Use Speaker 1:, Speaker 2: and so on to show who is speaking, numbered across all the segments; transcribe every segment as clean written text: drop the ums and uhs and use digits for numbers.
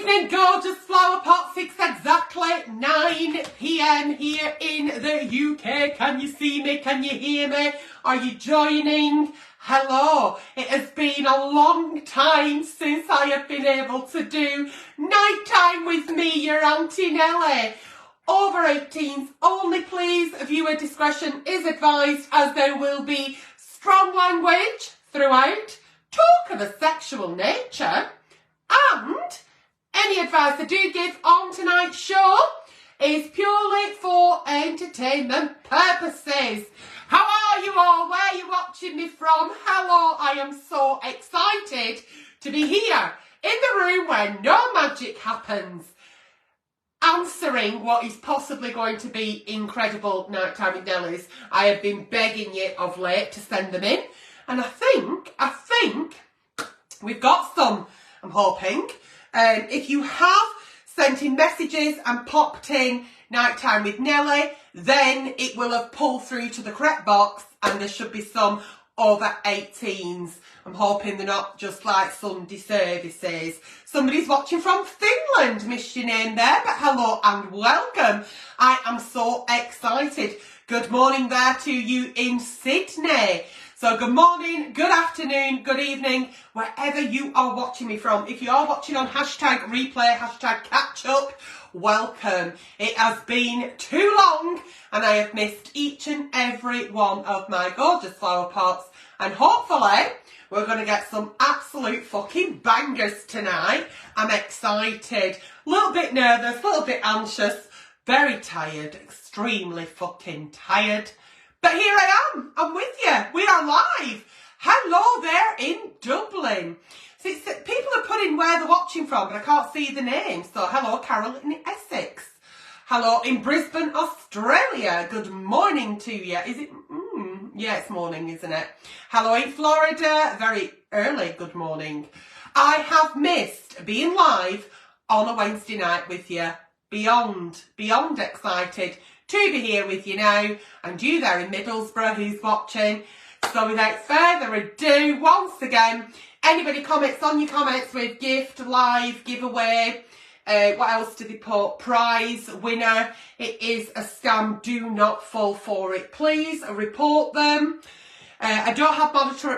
Speaker 1: evening, gorgeous Flowerpots. It's exactly 9 p.m. here in the UK. Can you see me? Can you hear me? Are you joining? Hello. It has been a long time since I have been able to do nighttime with me, your Auntie Nelly. Over 18s only, please. Viewer discretion is advised, as there will be strong language throughout, talk of a sexual nature, and any advice I do give on tonight's show is purely for entertainment purposes. How are you all? Where are you watching me from? Hello, I am so excited to be here in the room where no magic happens, answering what is possibly going to be incredible nighttime with Nellies. I have been begging you of late to send them in, and I think we've got some, I'm hoping. If you have sent in messages and popped in nighttime with Nelly, then it will have pulled through to the correct box and there should be some over 18s. I'm hoping they're not just like Sunday services. Somebody's watching from Finland, missed your name there, but hello and welcome. I am so excited. Good morning there to you in Sydney. So good morning, good afternoon, good evening, wherever you are watching me from. If you are watching on hashtag replay, hashtag catch up, welcome. It has been too long and I have missed each and every one of my gorgeous flower pots, and hopefully we're going to get some absolute fucking bangers tonight. I'm excited, a little bit nervous, a little bit anxious, very tired, extremely fucking tired. But here I am, I'm with you, we are live. Hello there in Dublin. So people are putting where they're watching from, but I can't see the name. So hello, Carol in Essex. Hello in Brisbane, Australia. Good morning to you. Is it? Yeah, it's morning, isn't it? Hello in Florida. Very early good morning. I have missed being live on a Wednesday night with you. Beyond excited to be here with you now, and you there in Middlesbrough who's watching. So without further ado, once again, anybody comments on your comments with gift, live, giveaway, what else do they put, prize, winner, it is a scam, do not fall for it. Please report them. I don't have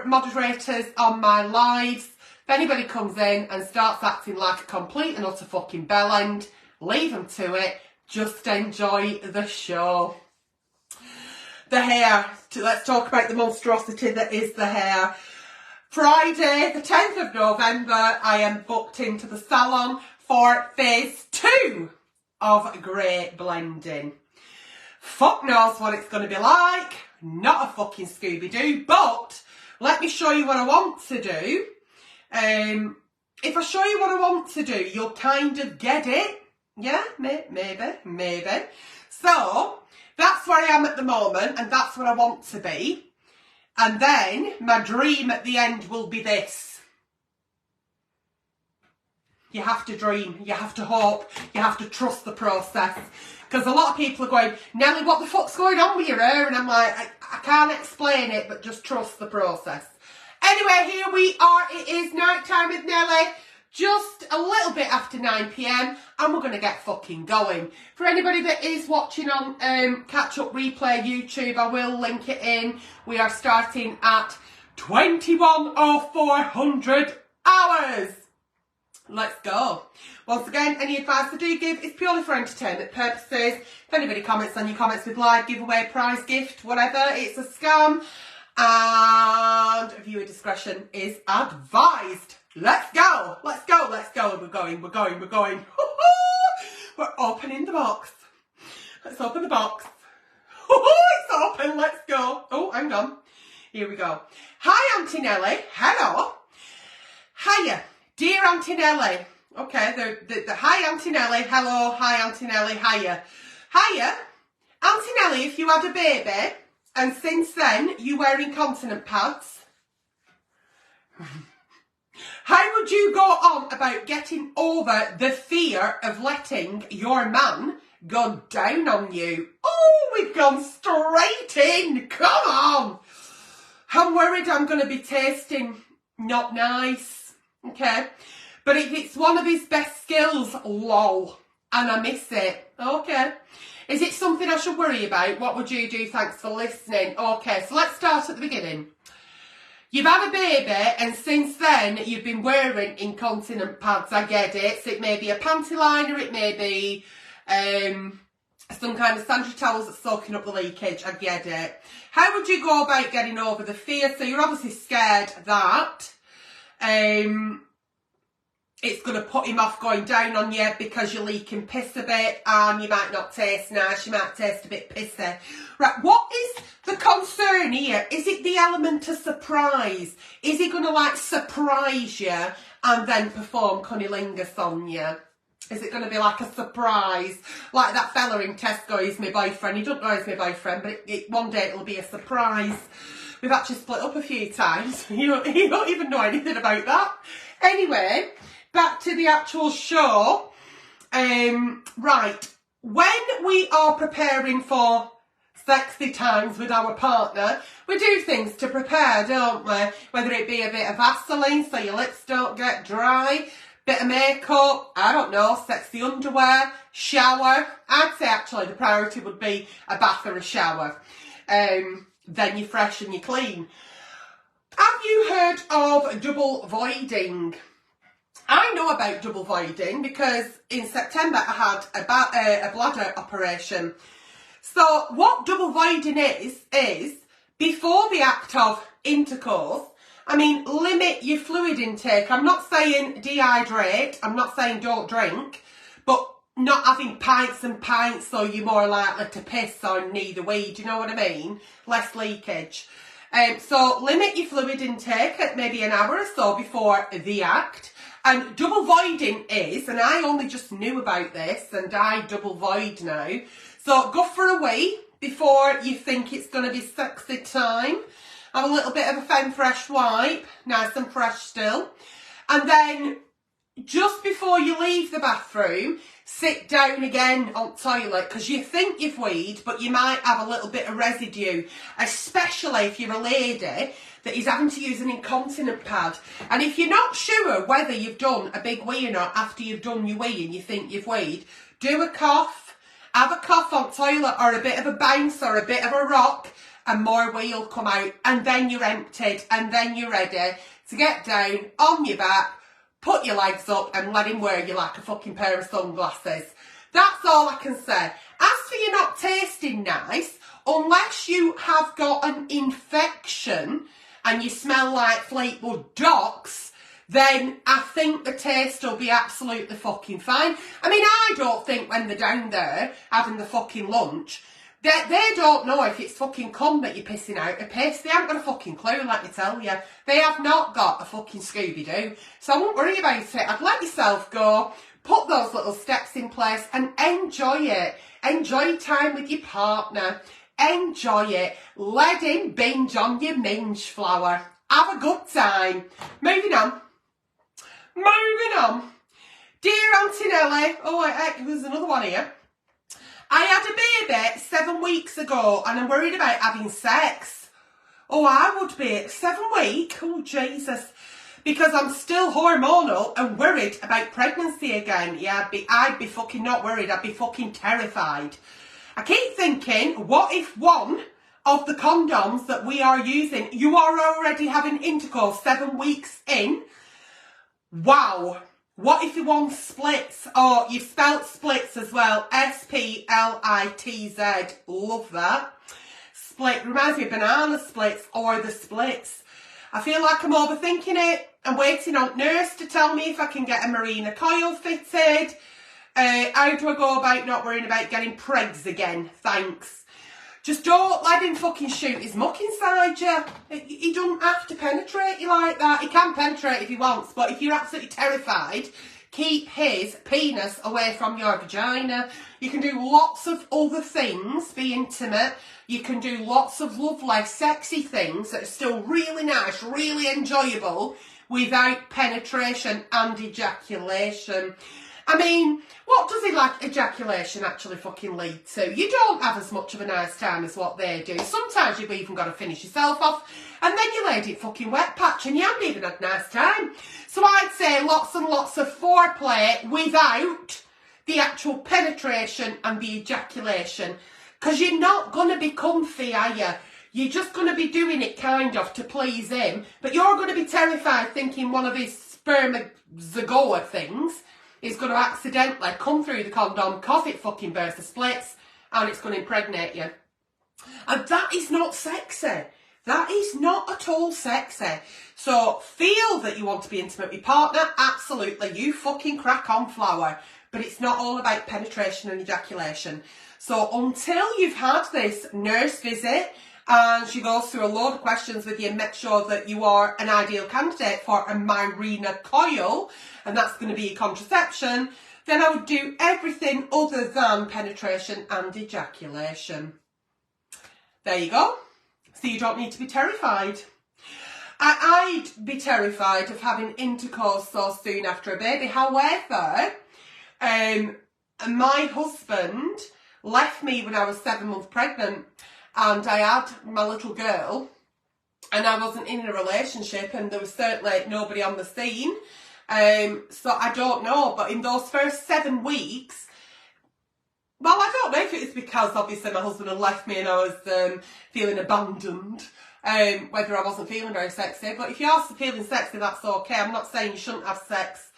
Speaker 1: moderators on my lives. If anybody comes in and starts acting like a complete and utter fucking bellend, leave them to it. Just enjoy the show. The hair. Let's talk about the monstrosity that is the hair. Friday, the 10th of November, I am booked into the salon for phase 2 of grey blending. Fuck knows what it's going to be like. Not a fucking Scooby-Doo, but let me show you what I want to do. If I show you what I want to do, you'll kind of get it. Yeah, maybe. So, that's where I am at the moment, and that's what I want to be. And then, my dream at the end will be this. You have to dream, you have to hope, you have to trust the process. Because a lot of people are going, Nelly, what the fuck's going on with your hair? And I'm like, I can't explain it, but just trust the process. Anyway, here we are. It is nighttime with Nelly. Just a little bit after 9 p.m. and we're going to get fucking going. For anybody that is watching on Catch Up Replay YouTube, I will link it in. We are starting at 21:04 hours. Let's go. Once again, any advice I do give is purely for entertainment purposes. If anybody comments on your comments with live, giveaway, prize, gift, whatever, it's a scam. And viewer discretion is advised. Let's go. We're going. We're opening the box. Let's open the box. It's open. Let's go. Oh, hang on. Here we go. Hi, Auntie Nelly. Hello. Hiya, dear Auntie Nelly. Okay, the hi, Auntie Nelly. Hello. Hi, Auntie Nelly. Hiya. Auntie Nelly, if you had a baby and since then you wear incontinent pads, how would you go on about getting over the fear of letting your man go down on you? Oh, we've gone straight in. Come on. I'm worried I'm going to be tasting not nice. Okay. But if it's one of his best skills, lol, and I miss it. Okay. Is it something I should worry about? What would you do? Thanks for listening. Okay, so let's start at the beginning. You've had a baby, and since then, you've been wearing incontinent pads. I get it. So it may be a panty liner, it may be some kind of sanitary towels that's soaking up the leakage. I get it. How would you go about getting over the fear? So you're obviously scared that it's going to put him off going down on you because you're leaking piss a bit and you might not taste nice, you might taste a bit pissy. Right, what is the concern here? Is it the element of surprise? Is he going to like surprise you and then perform cunnilingus on you? Is it going to be like a surprise? Like that fella in Tesco, he's my boyfriend. He doesn't know he's my boyfriend, but one day it'll be a surprise. We've actually split up a few times. You don't even know anything about that. Anyway, back to the actual show. Right, when we are preparing for sexy times with our partner, we do things to prepare, don't we? Whether it be a bit of Vaseline so your lips don't get dry, bit of makeup, I don't know, sexy underwear, shower. I'd say actually the priority would be a bath or a shower. Then you're fresh and you're clean. Have you heard of double voiding? I know about double voiding because in September I had a bladder operation. So what double voiding is before the act of intercourse, I mean, limit your fluid intake. I'm not saying dehydrate, I'm not saying don't drink, but not having pints and pints so you're more likely to piss or need a wee, do you know what I mean? Less leakage. So limit your fluid intake at maybe an hour or so before the act. And double voiding is, and I only just knew about this and I double void now. So go for a wee before you think it's going to be sexy time. Have a little bit of a femme fresh wipe, nice and fresh still. And then just before you leave the bathroom, sit down again on toilet because you think you've weed, but you might have a little bit of residue, especially if you're a lady that is having to use an incontinent pad. And if you're not sure whether you've done a big wee or not after you've done your wee and you think you've weed, do a cough, have a cough on toilet or a bit of a bounce or a bit of a rock, and more wee will come out, and then you're emptied, and then you're ready to get down on your back, put your legs up and let him wear you like a fucking pair of sunglasses. That's all I can say. As for you not tasting nice, unless you have got an infection and you smell like Fleetwood Docks, then I think the taste will be absolutely fucking fine. I mean, I don't think when they're down there having the fucking lunch, they don't know if it's fucking cum that you're pissing out or piss. They haven't got a fucking clue, let me tell you. They have not got a fucking Scooby-Doo. So I won't worry about it. I'd let yourself go, put those little steps in place and enjoy it. Enjoy time with your partner. Enjoy it. Let him binge on your minge flower. Have a good time. Moving on. Moving on. Dear Auntie Nelly. Oh, heck, there's another one here. I had a baby 7 weeks ago and I'm worried about having sex. Oh, I would be. 7 weeks? Oh, Jesus. Because I'm still hormonal and worried about pregnancy again. Yeah, I'd be fucking not worried. I'd be fucking terrified. I keep thinking, what if one of the condoms that we are using, you are already having intercourse 7 weeks in? Wow. What if one splits? Oh, you've spelt splits as well. S-P-L-I-T-Z. Love that. Split. Reminds me of banana splits or the splits. I feel like I'm overthinking it. I'm waiting on nurse to tell me if I can get a marina coil fitted. How do I go about not worrying about getting pregs again? Thanks. Just don't let him fucking shoot his muck inside you. He doesn't have to penetrate you like that. He can penetrate if he wants, but if you're absolutely terrified, keep his penis away from your vagina. You can do lots of other things, be intimate. You can do lots of lovely, sexy things that are still really nice, really enjoyable without penetration and ejaculation. I mean, what does ejaculation actually fucking lead to? You don't have as much of a nice time as what they do. Sometimes you've even got to finish yourself off and then you laid it fucking wet patch and you haven't even had a nice time. So I'd say lots and lots of foreplay without the actual penetration and the ejaculation. Because you're not going to be comfy, are you? You're just going to be doing it kind of to please him. But you're going to be terrified thinking one of his spermatozoa things is going to accidentally come through the condom, cause it fucking burst the splits, and it's going to impregnate you. And that is not sexy. That is not at all sexy. So feel that you want to be intimate with your partner, absolutely. You fucking crack on, Flower. But it's not all about penetration and ejaculation. So until you've had this nurse visit and she goes through a load of questions with you and make sure that you are an ideal candidate for a Mirena coil, and that's going to be your contraception, then I would do everything other than penetration and ejaculation. There you go. So you don't need to be terrified. I'd be terrified of having intercourse so soon after a baby. However, my husband left me when I was 7 months pregnant, and I had my little girl, and I wasn't in a relationship, and there was certainly nobody on the scene. So I don't know, but in those first 7 weeks, well, I don't know if it was because obviously my husband had left me and I was feeling abandoned, whether I wasn't feeling very sexy. But if you are feeling sexy, that's okay. I'm not saying you shouldn't have sex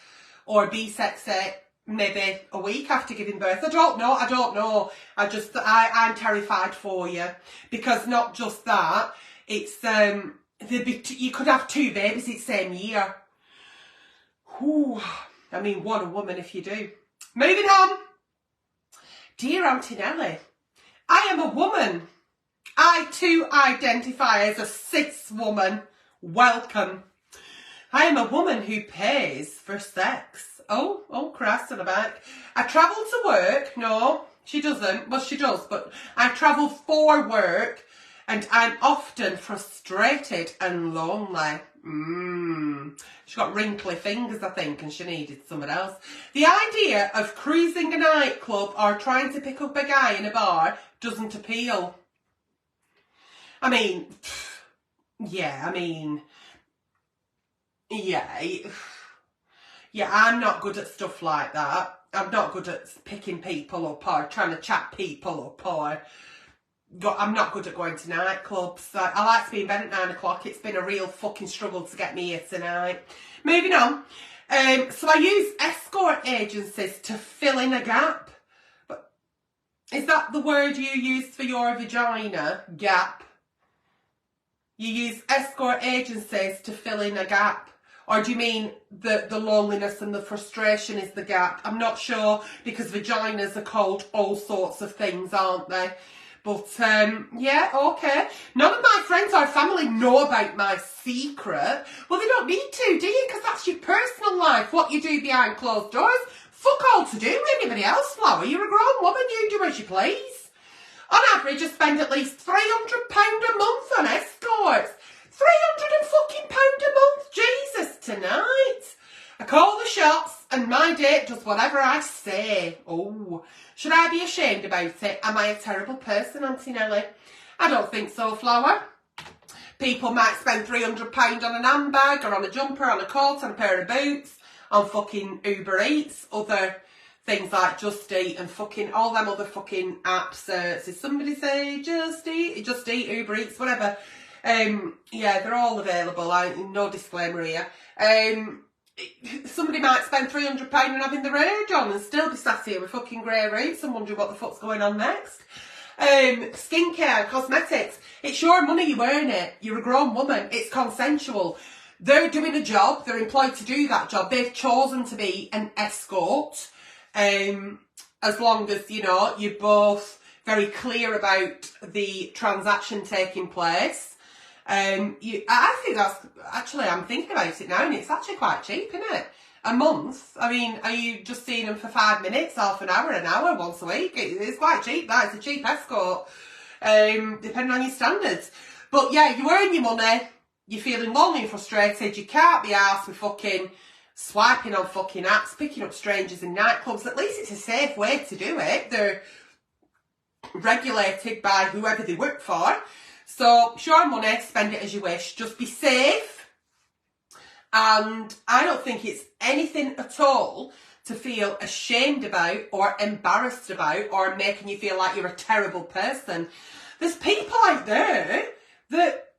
Speaker 1: or be sexy maybe a week after giving birth. I don't know. I'm terrified for you, because not just that, it's you could have 2 babies the same year. Whew. I mean, what a woman if you do. Moving on. Dear Auntie Nelly, I am a woman. I too identify as a cis woman. Welcome. I am a woman who pays for sex. Oh, Christ on the back. I travel to work. No, she doesn't. Well, she does, but I travel for work, and I'm often frustrated and lonely. She got wrinkly fingers, I think, and she needed someone else. The idea of cruising a nightclub or trying to pick up a guy in a bar doesn't appeal. I mean, yeah, I'm not good at stuff like that. I'm not good at picking people up or trying to chat people up, or I'm not good at going to nightclubs. I like to be in bed at 9 o'clock. It's been a real fucking struggle to get me here tonight. Moving on. So I use escort agencies to fill in a gap. But is that the word you use for your vagina? Gap. You use escort agencies to fill in a gap. Or do you mean the loneliness and the frustration is the gap? I'm not sure, because vaginas are called all sorts of things, aren't they? But, yeah, okay. None of my friends or family know about my secret. Well, they don't need to, do you? Because that's your personal life, what you do behind closed doors. Fuck all to do with anybody else, Flower. You're a grown woman, you do as you please. On average, I spend at least £300 a month on escorts. £300 a month, Jesus, tonight. I call the shots and my date does whatever I say. Oh, should I be ashamed about it? Am I a terrible person, Auntie Nelly? I don't think so, Flower. People might spend £300 on an handbag or on a jumper, on a coat, on a pair of boots, on fucking Uber Eats, other things like Just Eat and fucking all them other fucking apps. Did somebody say Just Eat, Uber Eats, whatever. Yeah, they're all available. No disclaimer here. Somebody might spend £300 on having the rage on and still be sat here with fucking grey roots and wondering what the fuck's going on next. Skincare, cosmetics. It's your money, you earn it. You're a grown woman. It's consensual. They're doing a job. They're employed to do that job. They've chosen to be an escort. As long as, you know, you're both very clear about the transaction taking place. I think that's, actually, I'm thinking about it now, and it's actually quite cheap, isn't it? A month. I mean, are you just seeing them for 5 minutes, half an hour, once a week? It's quite cheap, that. It's a cheap escort, depending on your standards. But yeah, you earn your money, you're feeling lonely and frustrated, you can't be arsed with fucking swiping on fucking apps, picking up strangers in nightclubs. At least it's a safe way to do it. They're regulated by whoever they work for. So, it's your money, spend it as you wish. Just be safe And I don't think it's anything at all to feel ashamed about or embarrassed about or making you feel like you're a terrible person. There's people out there that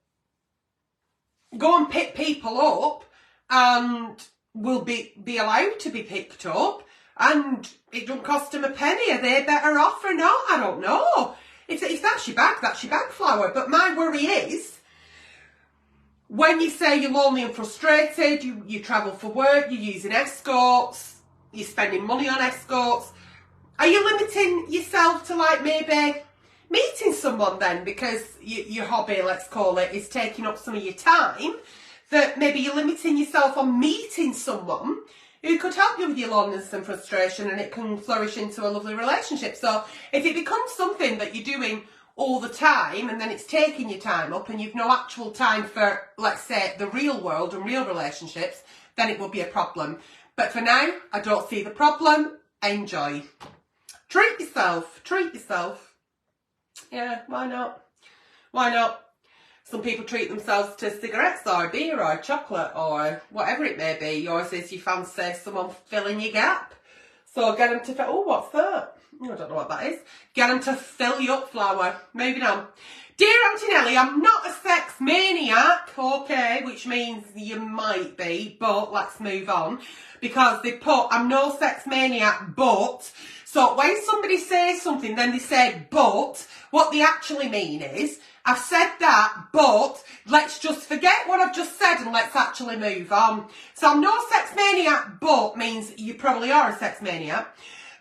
Speaker 1: go and pick people up and will be allowed to be picked up, and it don't cost them a penny. Are they better off or not? I don't know. If that's your bag, Flower. But my worry is, when you say you're lonely and frustrated, you travel for work, you're using escorts, you're spending money on escorts, are you limiting yourself to like maybe meeting someone then, because your hobby, let's call it, is taking up some of your time, that maybe you're limiting yourself on meeting someone who could help you with your loneliness and frustration, and it can flourish into a lovely relationship. So if it becomes something that you're doing all the time and then it's taking your time up and you've no actual time for, let's say, the real world and real relationships, then it will be a problem. But for now, I don't see the problem. Enjoy. Treat yourself. Treat yourself. Yeah, why not? Why not? Some people treat themselves to cigarettes or beer or chocolate or whatever it may be. Yours is you fancy someone filling your gap. So get them to... Oh, what's that? I don't know what that is. Get them to fill you up, Flower. Moving on. Dear Auntie Nelly, I'm not a sex maniac, okay, which means you might be, but let's move on. Because they put, I'm no sex maniac, but... So when somebody says something, then they say, but, what they actually mean is, I've said that, but let's just forget what I've just said and let's actually move on. So I'm no sex maniac, but means you probably are a sex maniac.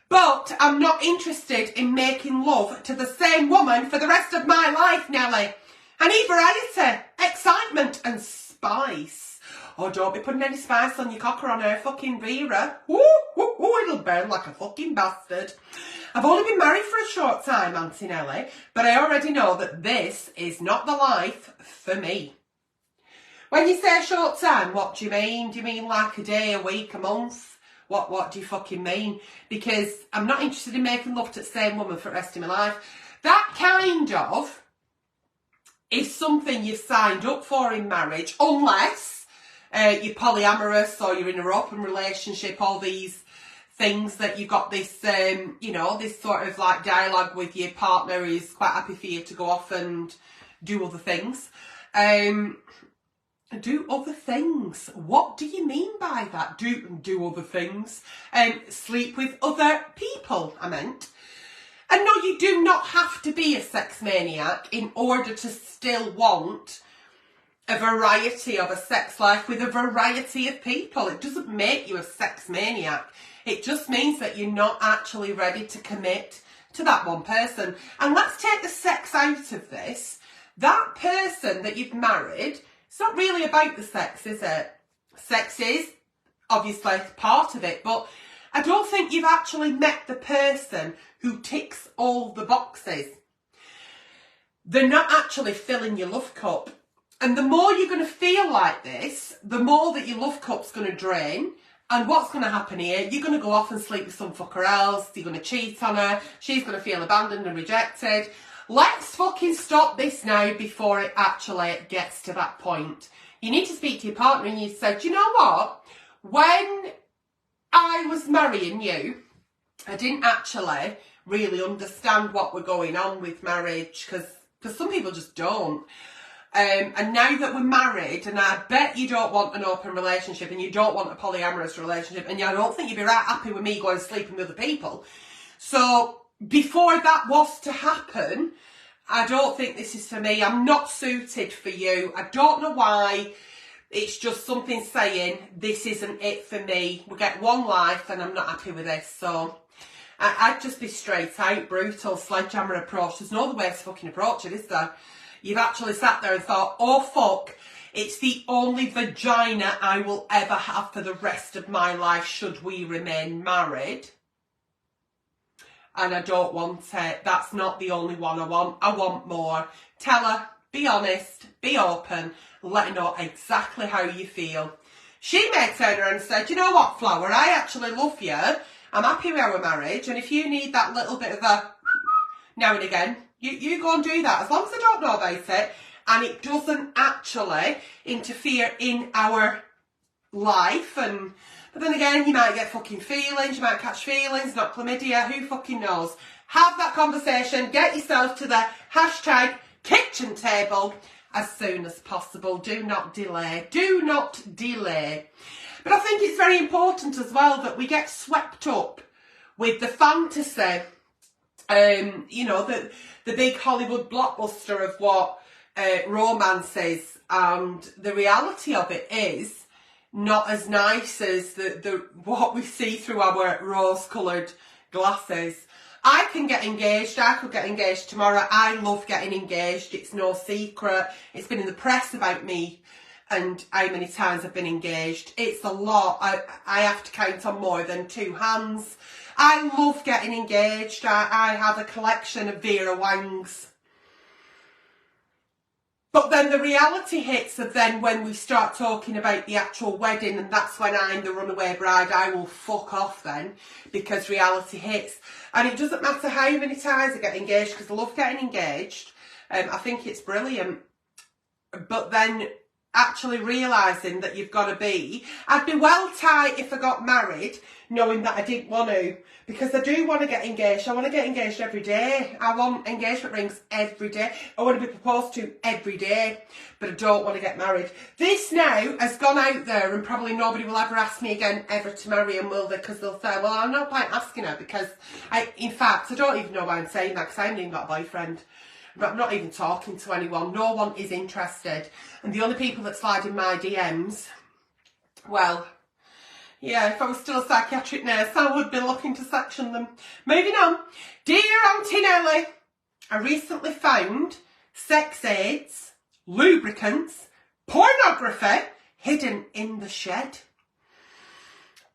Speaker 1: But I'm not interested in making love to the same woman for the rest of my life, Nelly. I need variety, excitement and spice. Oh, don't be putting any spice on your cocker on her fucking Vera. Ooh, ooh, ooh, it'll burn like a fucking bastard. I've only been married for a short time, Auntie Nelly, but I already know that this is not the life for me. When you say a short time, what do you mean? Do you mean like a day, a week, a month? What do you fucking mean? Because I'm not interested in making love to the same woman for the rest of my life. That kind of is something you've signed up for in marriage, unless you're polyamorous or you're in an open relationship, all these things that you've got this, this sort of like dialogue with your partner who's quite happy for you to go off and do other things. Do other things. What do you mean by that? Do other things. Sleep with other people, I meant. And no, you do not have to be a sex maniac in order to still want a variety of a sex life with a variety of people. It doesn't make you a sex maniac. It just means that you're not actually ready to commit to that one person. And let's take the sex out of this. That person that you've married, it's not really about the sex, is it? Sex is obviously part of it, but I don't think you've actually met the person who ticks all the boxes. They're not actually filling your love cup. And the more you're going to feel like this, the more that your love cup's going to drain. And what's going to happen here? You're going to go off and sleep with some fucker else. You're going to cheat on her. She's going to feel abandoned and rejected. Let's fucking stop this now before it actually gets to that point. You need to speak to your partner and you say, do you know what? When I was marrying you, I didn't actually really understand what were going on with marriage, because some people just don't. And now that we're married, and I bet you don't want an open relationship and you don't want a polyamorous relationship, and I don't think you'd be right happy with me going sleeping with other people. So before that was to happen, I don't think this is for me. I'm not suited for you. I don't know why. It's just something saying this isn't it for me. We get one life and I'm not happy with this. So I'd just be straight out, brutal, sledgehammer approach. There's no other way to fucking approach it, is there? You've actually sat there and thought, oh fuck, it's the only vagina I will ever have for the rest of my life should we remain married. And I don't want it. That's not the only one I want. I want more. Tell her, be honest, be open, let her know exactly how you feel. She may turn around and say, do you know what, Flower, I actually love you. I'm happy with our marriage, and if you need that little bit of a now and again, you go and do that, as long as I don't know about it, and it doesn't actually interfere in our life, but then again, you might get fucking feelings, you might catch feelings, not chlamydia, who fucking knows. Have that conversation, get yourself to the hashtag kitchen table as soon as possible. Do not delay. Do not delay. But I think it's very important as well that we get swept up with the fantasy, you know, the big Hollywood blockbuster of what romance is, and the reality of it is not as nice as the what we see through our rose-coloured glasses. I can get engaged. I could get engaged tomorrow. I love getting engaged. It's no secret. It's been in the press about me and how many times I've been engaged. It's a lot. I have to count on more than 2 hands. I love getting engaged. I have a collection of Vera Wangs. But then the reality hits of then when we start talking about the actual wedding, and that's when I'm the runaway bride. I will fuck off then, because reality hits. And it doesn't matter how many times I get engaged, because I love getting engaged. I think it's brilliant. But then actually realising that you've got to be... I'd be well tight if I got married, knowing that I didn't want to, because I do want to get engaged. I want to get engaged every day. I want engagement rings every day. I want to be proposed to every day, but I don't want to get married. This now has gone out there, and probably nobody will ever ask me again ever to marry him, will they? Because they'll say, well, I'm not quite asking her, because in fact, I don't even know why I'm saying that, because I haven't even got a boyfriend. I'm not even talking to anyone. No one is interested. And the only people that slide in my DMs, well... yeah, if I was still a psychiatric nurse, I would be looking to section them. Moving on. Dear Auntie Nelly, I recently found sex aids, lubricants, pornography hidden in the shed.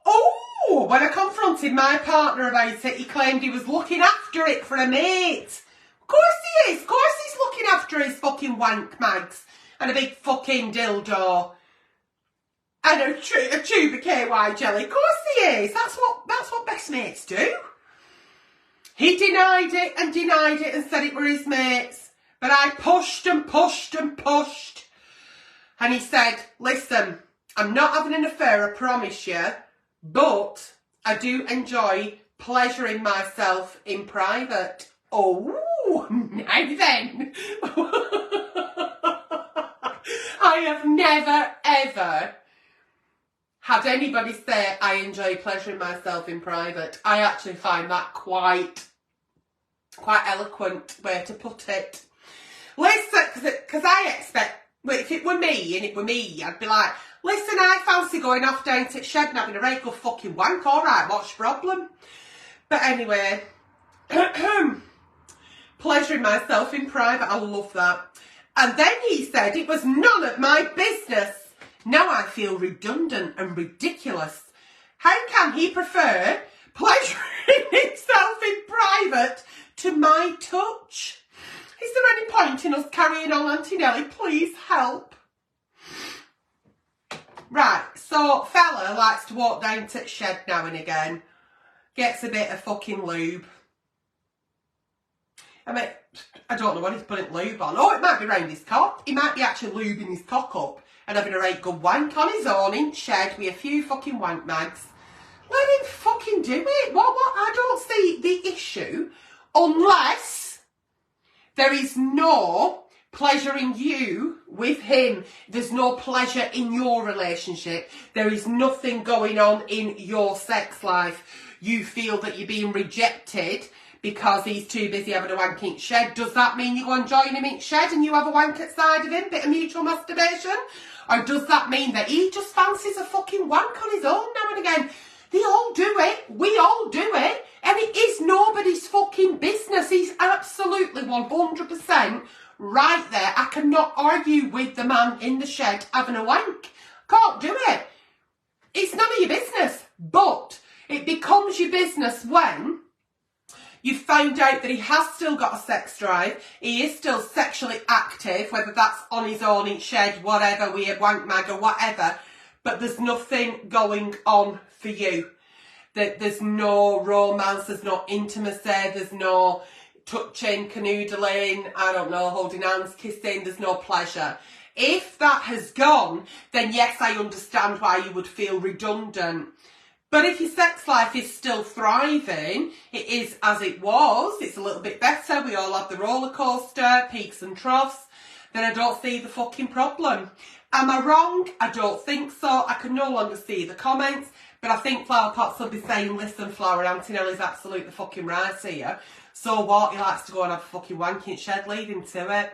Speaker 1: Oh, when I confronted my partner about it, he claimed he was looking after it for a mate. Of course he is. Of course he's looking after his fucking wank mags and a big fucking dildo. And a tube of KY jelly. Of course he is. That's what best mates do. He denied it and said it were his mates. But I pushed and pushed and pushed. And he said, listen, I'm not having an affair, I promise you. But I do enjoy pleasuring myself in private. Oh, now then. I have never, ever... had anybody say I enjoy pleasuring myself in private. I actually find that quite eloquent way to put it. Listen, because I expect, well, if it were me and it were me, I'd be like, listen, I fancy going off down to the shed and having a right good fucking wank. All right, what's your problem? But anyway, pleasuring myself in private, I love that. And then he said it was none of my business. Now I feel redundant and ridiculous. How can he prefer pleasuring himself in private to my touch? Is there any point in us carrying on, Auntie Nelly? Please help. Right, so fella likes to walk down to the shed now and again. Gets a bit of fucking lube. I mean, I don't know what he's putting lube on. Oh, it might be round his cock. He might be actually lubing his cock up and having a right good wank on his own in shed with a few fucking wank mags. Let him fucking do it. What? I don't see the issue unless there is no pleasure in you with him. There's no pleasure in your relationship. There is nothing going on in your sex life. You feel that you're being rejected because he's too busy having a wank in shed. Does that mean you go and join him in shed and you have a wank outside of him? Bit of mutual masturbation? Or does that mean that he just fancies a fucking wank on his own now and again? They all do it. We all do it. And it is nobody's fucking business. He's absolutely 100% right there. I cannot argue with the man in the shed having a wank. Can't do it. It's none of your business. But it becomes your business when you found out that he has still got a sex drive. He is still sexually active, whether that's on his own, in shed, whatever, with a wank mag or whatever. But there's nothing going on for you. There's no romance, there's no intimacy, there's no touching, canoodling, I don't know, holding hands, kissing, there's no pleasure. If that has gone, then yes, I understand why you would feel redundant. But if your sex life is still thriving, it is as it was, it's a little bit better, we all have the roller coaster, peaks and troughs, then I don't see the fucking problem. Am I wrong? I don't think so. I can no longer see the comments, but I think Flowerpots will be saying, listen, Flower, Auntie Nelly's absolutely fucking right here. So what? He likes to go and have a fucking wanking shed, leave him to it.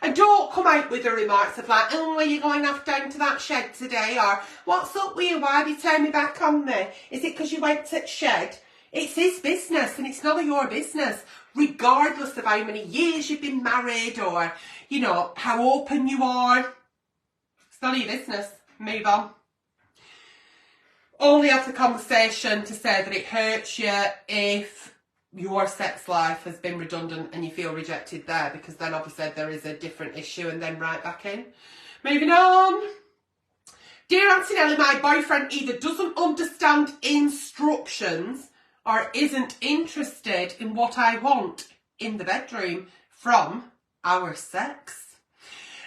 Speaker 1: And don't come out with the remarks of like, oh, are you going off down to that shed today? Or, what's up with you? Why have you turned me back on me? Is it because you went to the shed? It's his business and it's none of your business. Regardless of how many years you've been married or, you know, how open you are. It's none of your business. Move on. Only have the conversation to say that it hurts you if your sex life has been redundant and you feel rejected there, because then obviously there is a different issue, and then right back in. Moving on. Dear Auntie Nelly, my boyfriend either doesn't understand instructions or isn't interested in what I want in the bedroom from our sex.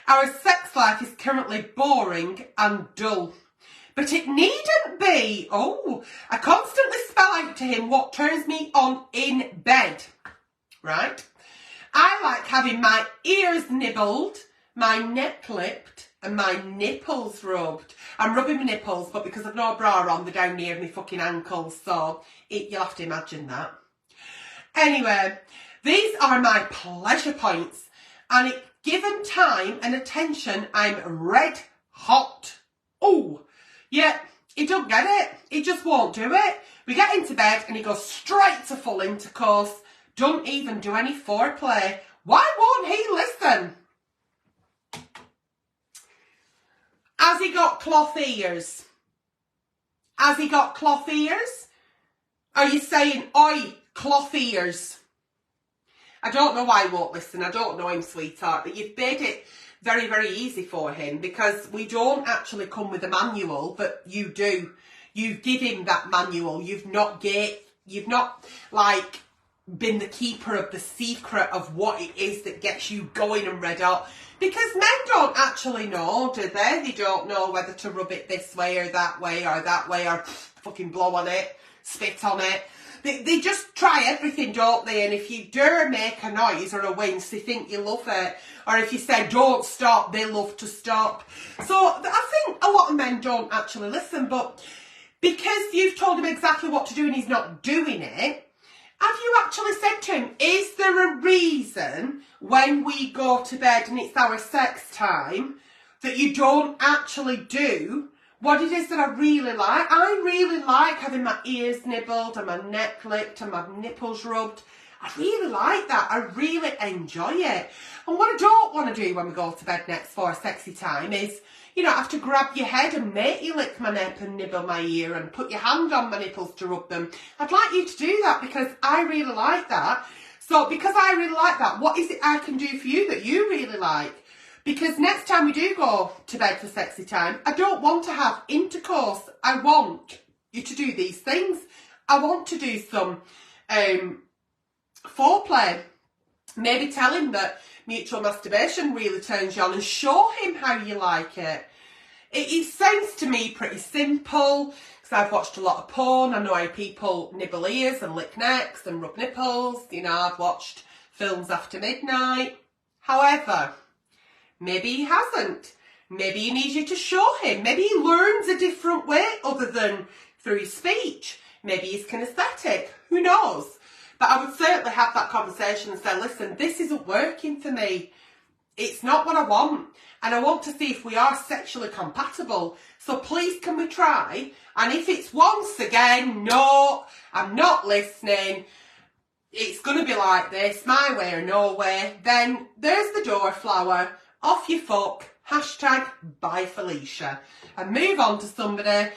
Speaker 1: Our sex life is currently boring and dull. But it needn't be. Oh, I constantly spell out to him what turns me on in bed, right? I like having my ears nibbled, my neck clipped, and my nipples rubbed. I'm rubbing my nipples, but because I've no bra on, they're down near my fucking ankles, so you'll have to imagine that. Anyway, these are my pleasure points, and given time and attention, I'm red hot. Oh, yeah, he don't get it. He just won't do it. We get into bed and he goes straight to full intercourse. Don't even do any foreplay. Why won't he listen? Has he got cloth ears? Has he got cloth ears? Are you saying, oi, cloth ears? I don't know why he won't listen. I don't know him, sweetheart, but you've made it very, very easy for him, because we don't actually come with a manual, but you do. You give him that manual. You've not like been the keeper of the secret of what it is that gets you going and red hot. Because men don't actually know, do they? They don't know whether to rub it this way or that way or that way, or fucking blow on it, spit on it. They just try everything, don't they? And if you dare make a noise or a wince, they think you love it. Or if you say, don't stop, they love to stop. So I think a lot of men don't actually listen. But because you've told him exactly what to do and he's not doing it, have you actually said to him, is there a reason when we go to bed and it's our sex time that you don't actually do what it is that I really like? I really like having my ears nibbled and my neck licked and my nipples rubbed. I really like that. I really enjoy it. And what I don't want to do when we go to bed next for a sexy time is, you know, have to grab your head and make you lick my neck and nibble my ear and put your hand on my nipples to rub them. I'd like you to do that because I really like that. So because I really like that, what is it I can do for you that you really like? Because next time we do go to bed for sexy time, I don't want to have intercourse. I want you to do these things. I want to do some foreplay. Maybe tell him that mutual masturbation really turns you on and show him how you like it. It sounds to me pretty simple because I've watched a lot of porn. I know how people nibble ears and lick necks and rub nipples. You know, I've watched films after midnight. However, maybe he hasn't. Maybe he needs you to show him. Maybe he learns a different way other than through his speech. Maybe he's kinesthetic. Who knows? But I would certainly have that conversation and say, listen, this isn't working for me. It's not what I want. And I want to see if we are sexually compatible. So please, can we try? And if it's once again, no, I'm not listening, it's going to be like this, my way or no way, then there's the door, Flower. Off you fuck. Hashtag bye Felicia. And move on to somebody.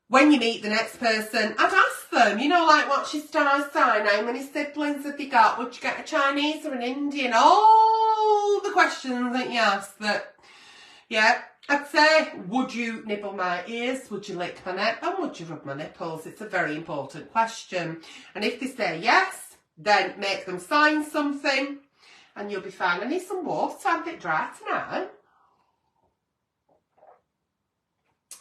Speaker 1: When you meet the next person, I'd ask them, you know, like, what's your star sign? How many siblings have you got? Would you get a Chinese or an Indian? All the questions that you ask that, yeah. I'd say, would you nibble my ears? Would you lick my neck? And would you rub my nipples? It's a very important question. And if they say yes, then make them sign something and you'll be fine. I need some water. I'm a bit dry tonight.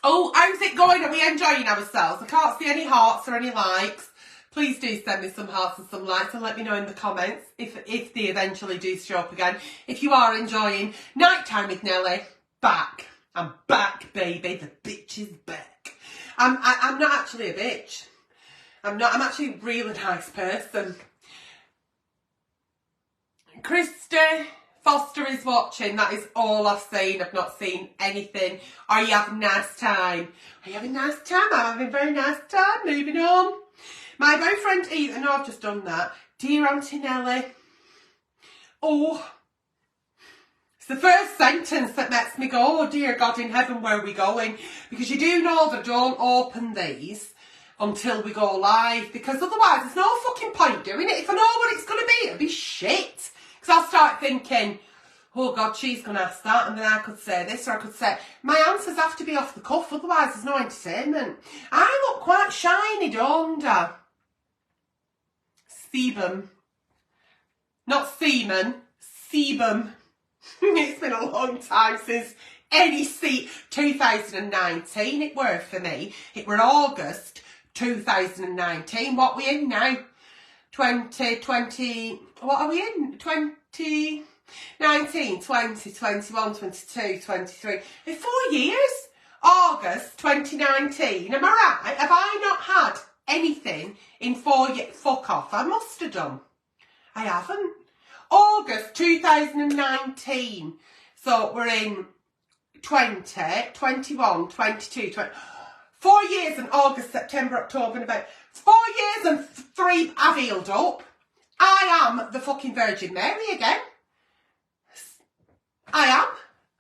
Speaker 1: Oh, how's it going? Are we enjoying ourselves? I can't see any hearts or any likes. Please do send me some hearts and some likes and let me know in the comments if they eventually do show up again. If you are enjoying Nighttime with Nelly, back. I'm back, baby. The bitch is back. I'm not actually a bitch. I'm not. I'm actually a really nice person. Christy Foster is watching. That is all I've seen. I've not seen anything. Are you having a nice time? Are you having a nice time? I'm having a very nice time. Moving on. My boyfriend either. No, I've just done that. Dear Auntie Nelly. Oh. It's the first sentence that makes me go, oh dear God in heaven, where are we going? Because you do know that I don't open these until we go live. Because otherwise there's no fucking point doing it. If I know what it's going to be, it'll be shit. Because I'll start thinking, oh God, she's going to ask that, and then I could say this, or I could say, my answers have to be off the cuff, otherwise there's no entertainment. I look quite shiny, don't I? Sebum. Not semen, sebum. It's been a long time since any 2019 it were for me. It were August 2019. What we in now? 2020, what are we in? 2019, 20, 21, 22, 23. In 4 years? August 2019. Am I right? Have I not had anything in 4 years? Fuck off. I must have done. I haven't. August 2019. So we're in 20, 21, 22, 20. 4 years in August, September, October, November. 4 years and 3 I've healed up. I am the fucking Virgin Mary again. I am.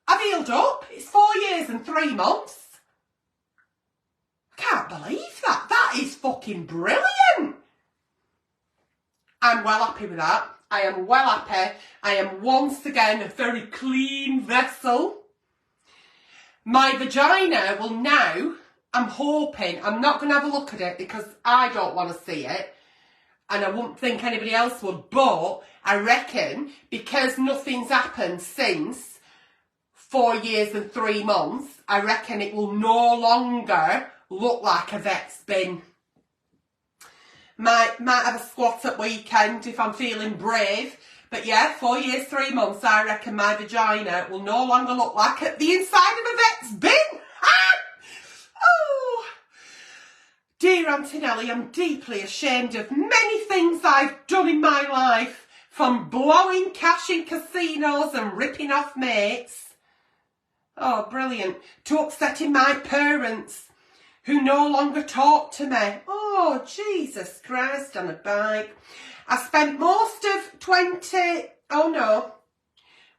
Speaker 1: I've healed up. It's 4 years and 3 months. I can't believe that. That is fucking brilliant. I'm well happy with that. I am well happy. I am once again a very clean vessel. My vagina will now, I'm hoping, I'm not going to have a look at it because I don't want to see it. And I wouldn't think anybody else would. But I reckon because nothing's happened since 4 years and 3 months, I reckon it will no longer look like a vet's bin. Might have a squat at weekend if I'm feeling brave. But yeah, 4 years, 3 months, I reckon my vagina will no longer look like the inside of a vet's bin. Ah! Oh! Dear Auntie Nelly, I'm deeply ashamed of many things I've done in my life. From blowing cash in casinos and ripping off mates. Oh, brilliant. To upsetting my parents, who no longer talk to me. Oh, Jesus Christ, on a bike. I spent most of 20... Oh, no.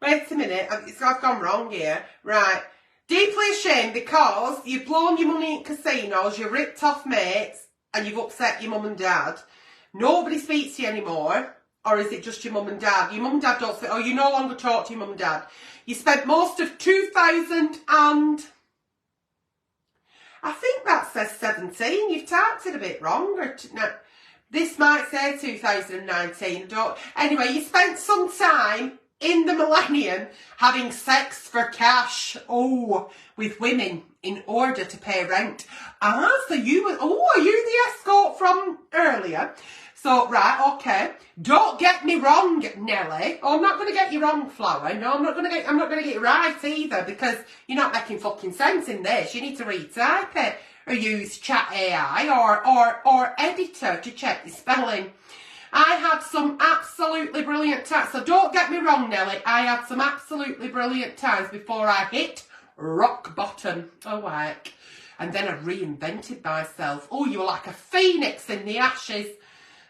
Speaker 1: Wait a minute. I've gone wrong here. Right. Deeply ashamed because you've blown your money in casinos, you've ripped off mates, and you've upset your mum and dad. Nobody speaks to you anymore. Or is it just your mum and dad? Your mum and dad don't speak... Oh, you no longer talk to your mum and dad. You spent most of 2000 and... I think that says 17. You've typed it a bit wrong. No, this might say 2019. Anyway, you spent some time in the millennium having sex for cash. Oh, with women in order to pay rent. Ah, so you were... Oh, are you the escort from earlier? So, right, okay. Don't get me wrong, Nelly. Oh, I'm not going to get you wrong, Flower. No, I'm not going to get you right either because you're not making fucking sense in this. You need to retype it or use chat AI or editor to check your spelling. I had some absolutely brilliant times. So don't get me wrong, Nelly. I had some absolutely brilliant times before I hit rock bottom. Oh, heck. And then I reinvented myself. Oh, you were like a phoenix in the ashes.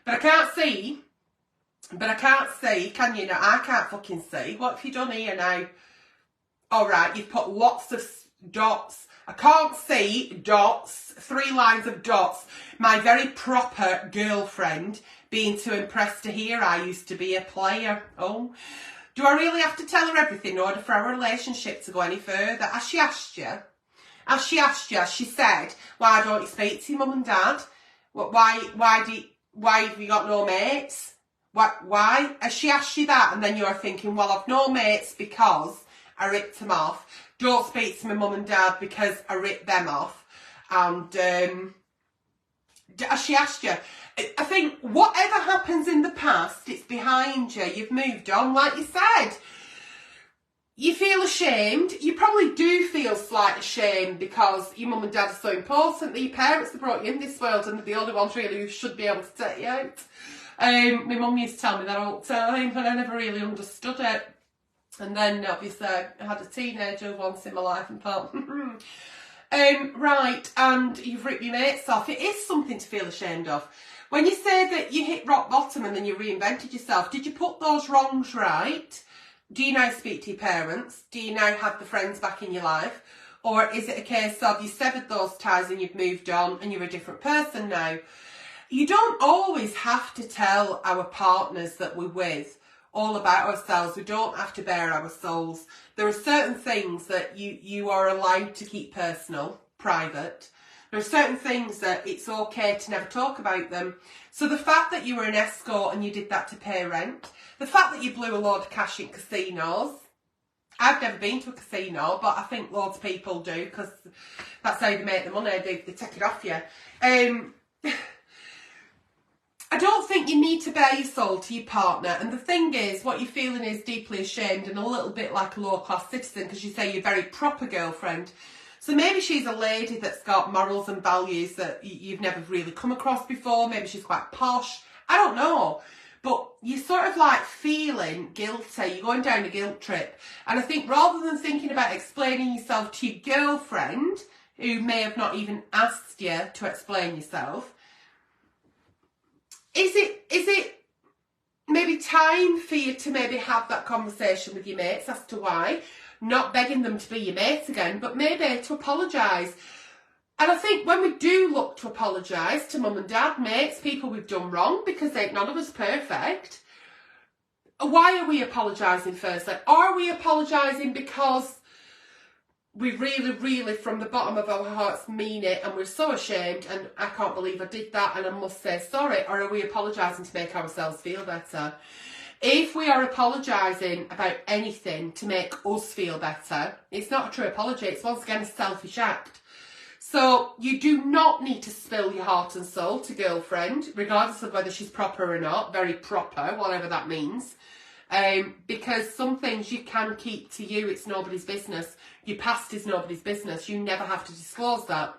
Speaker 1: But I can't see. Can you? No, I can't fucking see. What have you done here now? All right, you've put lots of dots. I can't see dots. 3 lines of dots. My very proper girlfriend being too impressed to hear I used to be a player. Oh. Do I really have to tell her everything in order for our relationship to go any further? Has she asked you? Has she said, why don't you speak to your mum and dad? Why have you got no mates? Why? Has she asked you that? And then you're thinking, well, I've no mates because I ripped them off. Don't speak to my mum and dad because I ripped them off. And she asked you. I think whatever happens in the past, it's behind you. You've moved on, like you said. You feel ashamed. You probably do feel slight ashamed because your mum and dad are so important. They're your parents that brought you in this world and they're the only ones really who should be able to take you out. My mum used to tell me that all the time and I never really understood it. And then obviously I had a teenager once in my life and thought, right, and you've ripped your mates off. It is something to feel ashamed of. When you say that you hit rock bottom and then you reinvented yourself, did you put those wrongs right? Do you now speak to your parents? Do you now have the friends back in your life? Or is it a case of you severed those ties and you've moved on and you're a different person now? You don't always have to tell our partners that we're with all about ourselves. We don't have to bare our souls. There are certain things that you are allowed to keep personal, private. There are certain things that it's okay to never talk about them. So the fact that you were an escort and you did that to pay rent, the fact that you blew a load of cash in casinos, I've never been to a casino, but I think loads of people do because that's how they make the money, they take it off you. I don't think you need to bare your soul to your partner. And the thing is, what you're feeling is deeply ashamed and a little bit like a low-class citizen because you say you're a very proper girlfriend. So maybe she's a lady that's got morals and values that you've never really come across before. Maybe she's quite posh. I don't know. But you're sort of like feeling guilty. You're going down a guilt trip. And I think rather than thinking about explaining yourself to your girlfriend, who may have not even asked you to explain yourself, is it maybe time for you to maybe have that conversation with your mates as to why? Not begging them to be your mates again, but maybe to apologise. And I think when we do look to apologise to mum and dad, mates, people we've done wrong, because none of us perfect, why are we apologising firstly? Are we apologising because we really, really, from the bottom of our hearts, mean it and we're so ashamed and I can't believe I did that and I must say sorry? Or are we apologising to make ourselves feel better? If we are apologising about anything to make us feel better, it's not a true apology. It's once again a selfish act. So you do not need to spill your heart and soul to girlfriend, regardless of whether she's proper or not, very proper, whatever that means. Because some things you can keep to you, it's nobody's business. Your past is nobody's business. You never have to disclose that.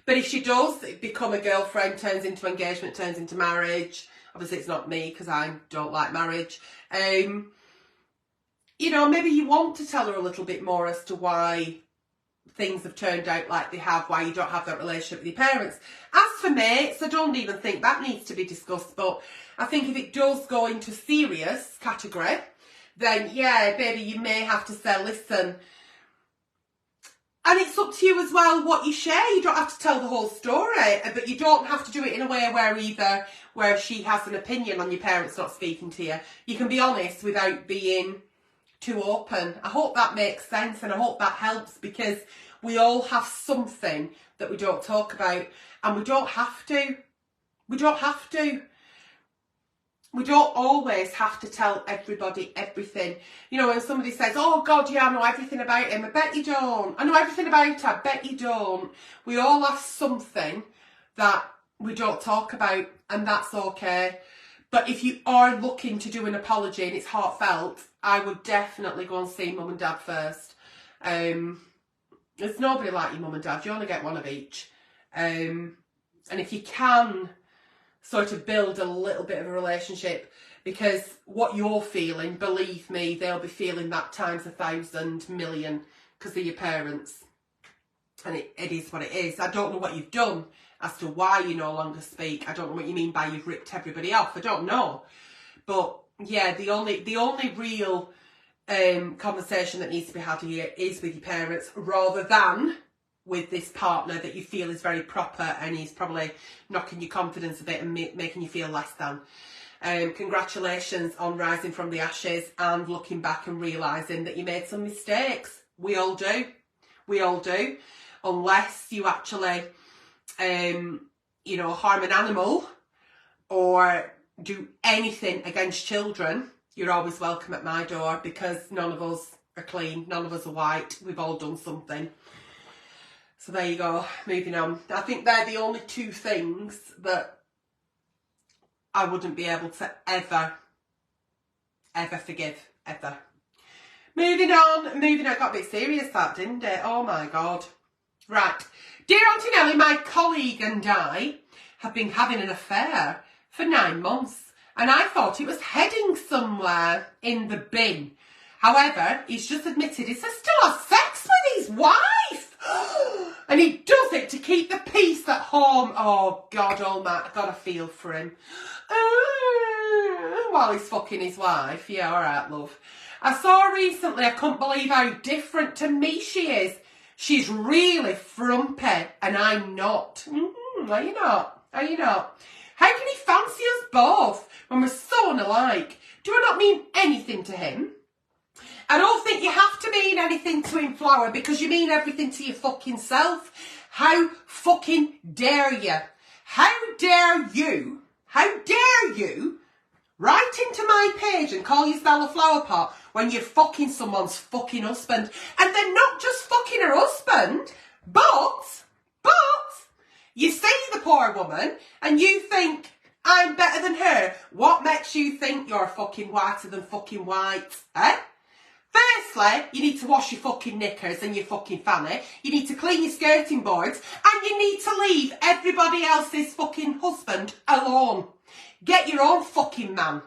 Speaker 1: But if she does become a girlfriend, turns into engagement, turns into marriage, obviously it's not me because I don't like marriage. You know, maybe you want to tell her a little bit more as to why things have turned out like they have, why you don't have that relationship with your parents. As for mates, I don't even think that needs to be discussed, but I think if it does go into serious category, then yeah, baby, you may have to say, listen. And it's up to you as well what you share. You don't have to tell the whole story, but you don't have to do it in a way where she has an opinion on your parents not speaking to you. You can be honest without being too open. I hope that makes sense and I hope that helps, because we all have something that we don't talk about, and we don't have to. We don't have to. We don't always have to tell everybody everything. You know, when somebody says, oh God, yeah, I know everything about him. I bet you don't. I know everything about her. I bet you don't. We all have something that we don't talk about, and that's okay. But if you are looking to do an apology and it's heartfelt, I would definitely go and see mum and dad first. There's nobody like your mum and dad. You only get one of each. And if you can sort of build a little bit of a relationship, because what you're feeling, believe me, they'll be feeling that times 1,000 million because of your parents. And it is what it is. I don't know what you've done as to why you no longer speak. I don't know what you mean by you've ripped everybody off. I don't know. But yeah, the only real conversation that needs to be had here is with your parents, rather than with this partner that you feel is very proper and he's probably knocking your confidence a bit and making you feel less than. Congratulations on rising from the ashes and looking back and realising that you made some mistakes. We all do. We all do. Unless you actually, you know, harm an animal or do anything against children, you're always welcome at my door, because none of us are clean. None of us are white. We've all done something. So there you go. Moving on. I think they're the only two things that I wouldn't be able to ever forgive. Ever. Moving on. Got a bit serious that, didn't it? Oh my God. Right. Dear Auntie Nelly, my colleague and I have been having an affair for 9 months, and I thought it was heading somewhere in the bin. However, he's just admitted he still has sex with his wife. And he does it to keep the peace at home. Oh, God almighty, I've got to feel for him. While he's fucking his wife. Yeah, all right, love. I saw recently, I couldn't believe how different to me she is. She's really frumpy, and I'm not. Are you not? Are you not? How can he fancy us both when we're so unalike? Do I not mean anything to him? I don't think you have to mean anything to him, Flower, because you mean everything to your fucking self. How fucking dare you? How dare you? How dare you write into my page and call yourself a flower pot when you're fucking someone's fucking husband? And they're not just fucking her husband, but you see the poor woman and you think I'm better than her. What makes you think you're fucking whiter than fucking white, eh? Firstly, you need to wash your fucking knickers and your fucking fanny. You need to clean your skirting boards. And you need to leave everybody else's fucking husband alone. Get your own fucking man.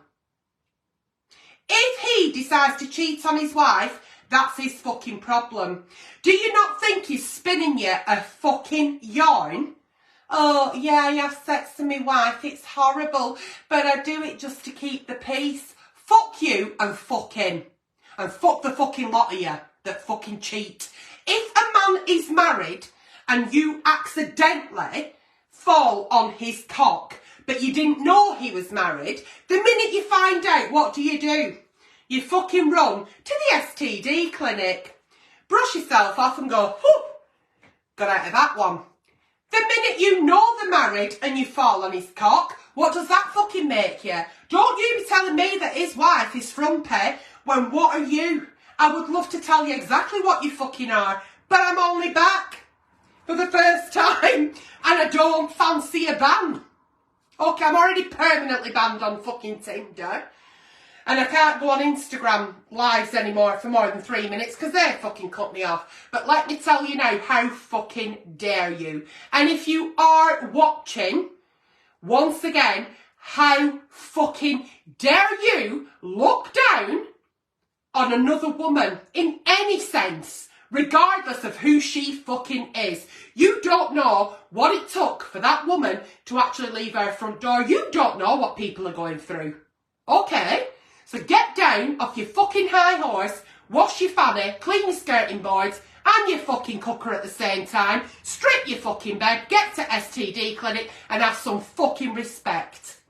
Speaker 1: If he decides to cheat on his wife, that's his fucking problem. Do you not think he's spinning you a fucking yarn? Oh, yeah, I have sex with my wife. It's horrible. But I do it just to keep the peace. Fuck you and fuck him. And fuck the fucking lot of you that fucking cheat. If a man is married and you accidentally fall on his cock, but you didn't know he was married, the minute you find out, what do? You fucking run to the STD clinic, brush yourself off and go, whew, got out of that one. The minute you know they're married and you fall on his cock, what does that fucking make you? Don't you be telling me that his wife is frumpy when what are you? I would love to tell you exactly what you fucking are, but I'm only back for the first time and I don't fancy a ban. Okay, I'm already permanently banned on fucking Tinder. And I can't go on Instagram lives anymore for more than 3 minutes because they fucking cut me off. But let me tell you now, how fucking dare you? And if you are watching, once again, how fucking dare you look down on another woman in any sense, regardless of who she fucking is. You don't know what it took for that woman to actually leave her front door. You don't know what people are going through. Okay? So get down off your fucking high horse, wash your fanny, clean your skirting boards and your fucking cooker at the same time, strip your fucking bed, get to STD clinic and have some fucking respect.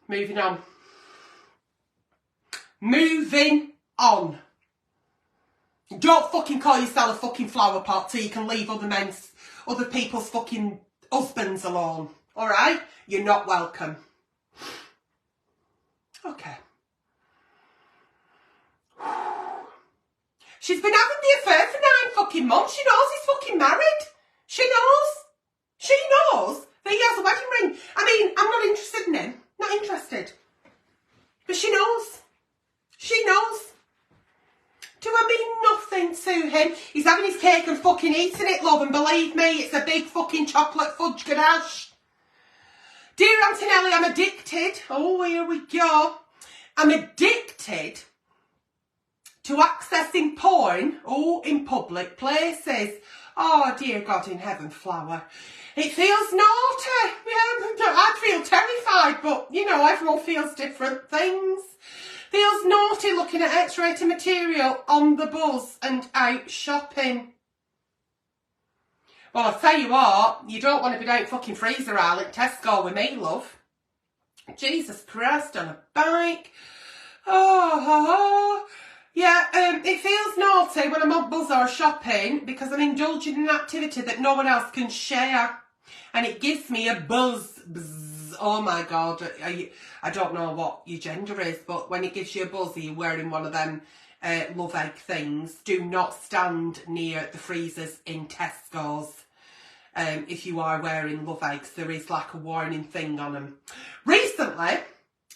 Speaker 1: Moving on. Moving on. Don't fucking call yourself a fucking flower pot so you can leave other people's fucking husbands alone. Alright? You're not welcome. Okay. She's been having the affair for 9 fucking months. She knows he's fucking married. She knows. She knows that he has a wedding ring. I mean, I'm not interested in him. Not interested. But she knows. She knows. Do I mean nothing to him? He's having his cake and fucking eating it, love, and believe me, it's a big fucking chocolate fudge ganache. Dear Auntie Nelly, I'm addicted. Oh, here we go. I'm addicted to accessing porn, in public places. Oh, dear God in heaven, Flower. It feels naughty. Yeah, I'd feel terrified, but, you know, everyone feels different things. Feels naughty looking at X-rated material on the bus and out shopping. Well, I'll tell you what, you don't want to be down fucking freezer aisle at Tesco with me, love. Jesus Christ, on a bike. Yeah, it feels naughty when I'm on buzz or shopping because I'm indulging in an activity that no one else can share. And it gives me a buzz. oh my God, I don't know what your gender is, but when it gives you a buzz, are you wearing one of them love egg things? Do not stand near the freezers in Tesco's. If you are wearing love eggs, there is like a warning thing on them. Recently,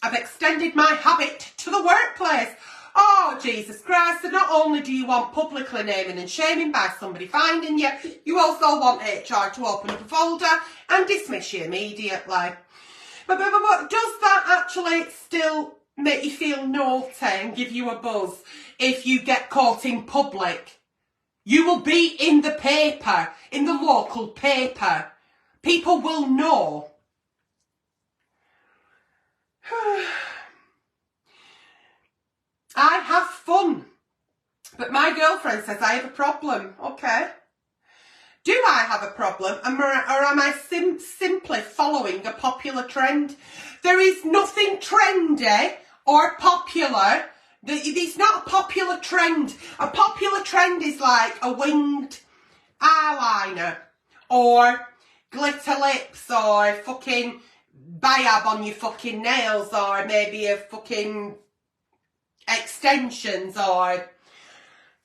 Speaker 1: I've extended my habit to the workplace. Oh, Jesus Christ. So not only do you want publicly naming and shaming by somebody finding you, you also want HR to open up a folder and dismiss you immediately. But does that actually still make you feel naughty and give you a buzz if you get caught in public? You will be in the paper, in the local paper. People will know. I have fun, but my girlfriend says I have a problem. Okay. Do I have a problem, or am I simply following a popular trend? There is nothing trendy or popular. It's not a popular trend. A popular trend is like a winged eyeliner or glitter lips or fucking biab on your fucking nails or maybe a fucking extensions, or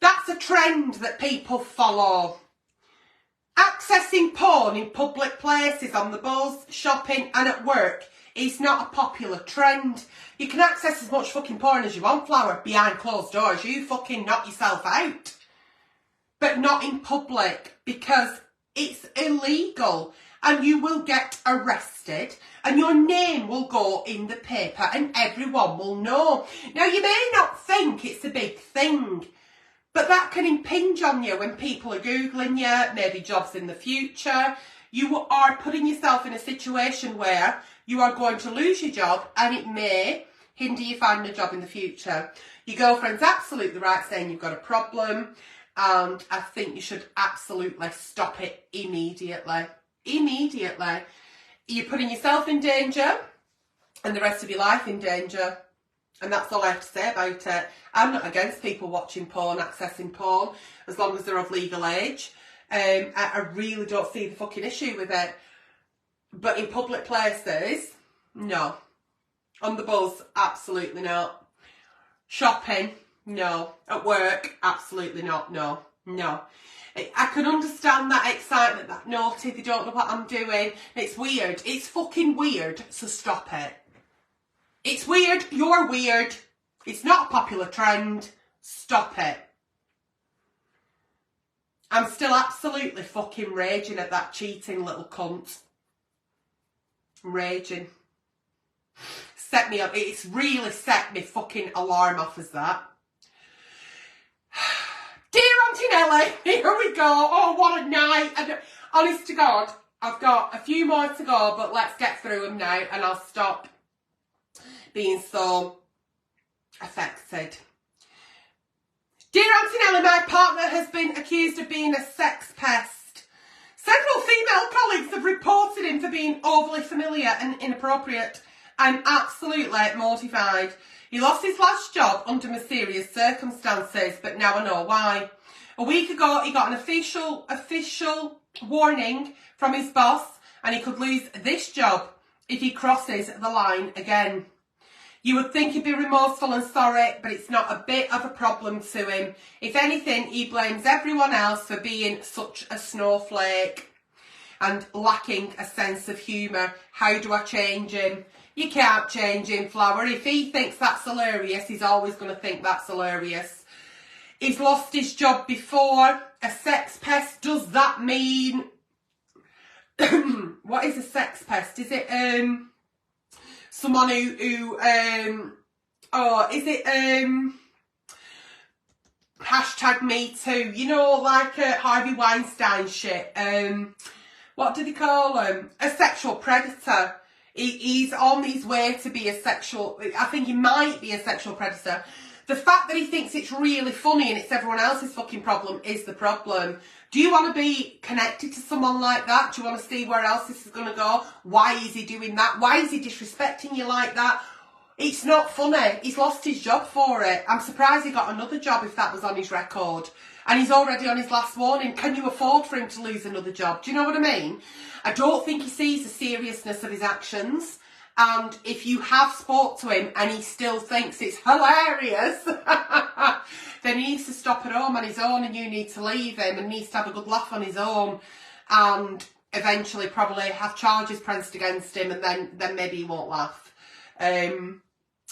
Speaker 1: that's a trend that people follow. Accessing porn in public places, on the bus, shopping and at work is not a popular trend. You can access as much fucking porn as you want, Flower, behind closed doors. You fucking knock yourself out. But not in public, because it's illegal and you will get arrested and your name will go in the paper and everyone will know. Now, you may not think it's a big thing, but that can impinge on you when people are Googling you, maybe jobs in the future. You are putting yourself in a situation where you are going to lose your job and it may hinder you finding a job in the future. Your girlfriend's absolutely right saying you've got a problem, and I think you should absolutely stop it immediately. Immediately. You're putting yourself in danger and the rest of your life in danger. And that's all I have to say about it. I'm not against people watching porn, accessing porn, as long as they're of legal age. I really don't see the fucking issue with it. But in public places, no. On the bus, absolutely not. Shopping, no. At work, absolutely not, no. No. I can understand that excitement, that naughty, they don't know what I'm doing. It's weird. It's fucking weird, so stop it. It's weird, you're weird. It's not a popular trend. Stop it. I'm still absolutely fucking raging at that cheating little cunt. Raging. Set me up. It's really set me fucking alarm off as that. Dear Auntie Nelly, here we go. Oh, what a night. And honest to God, I've got a few more to go, but let's get through them now and I'll stop being so affected. Dear Auntie Nelly, my partner has been accused of being a sex pest. Several female colleagues have reported him for being overly familiar and inappropriate. I'm absolutely mortified. He lost his last job under mysterious circumstances, but now I know why. A week ago, he got an official warning from his boss, and he could lose this job if he crosses the line again. You would think he'd be remorseful and sorry, but it's not a bit of a problem to him. If anything, he blames everyone else for being such a snowflake and lacking a sense of humour. How do I change him? You can't change him, Flower. If he thinks that's hilarious, he's always going to think that's hilarious. He's lost his job before. A sex pest, does that mean... What is a sex pest? Is it someone who hashtag me too, you know, like Harvey Weinstein shit. What do they call him? A sexual predator. He's on his way to be a sexual... I think he might be a sexual predator. The fact that he thinks it's really funny and it's everyone else's fucking problem is the problem. Do you want to be connected to someone like that? Do you want to see where else this is going to go? Why is he doing that? Why is he disrespecting you like that? It's not funny. He's lost his job for it. I'm surprised he got another job if that was on his record. And he's already on his last warning. Can you afford for him to lose another job? Do you know what I mean? I don't think he sees the seriousness of his actions. And if you have spoke to him and he still thinks it's hilarious, then he needs to stop at home on his own and you need to leave him and needs to have a good laugh on his own and eventually probably have charges pressed against him and then maybe he won't laugh.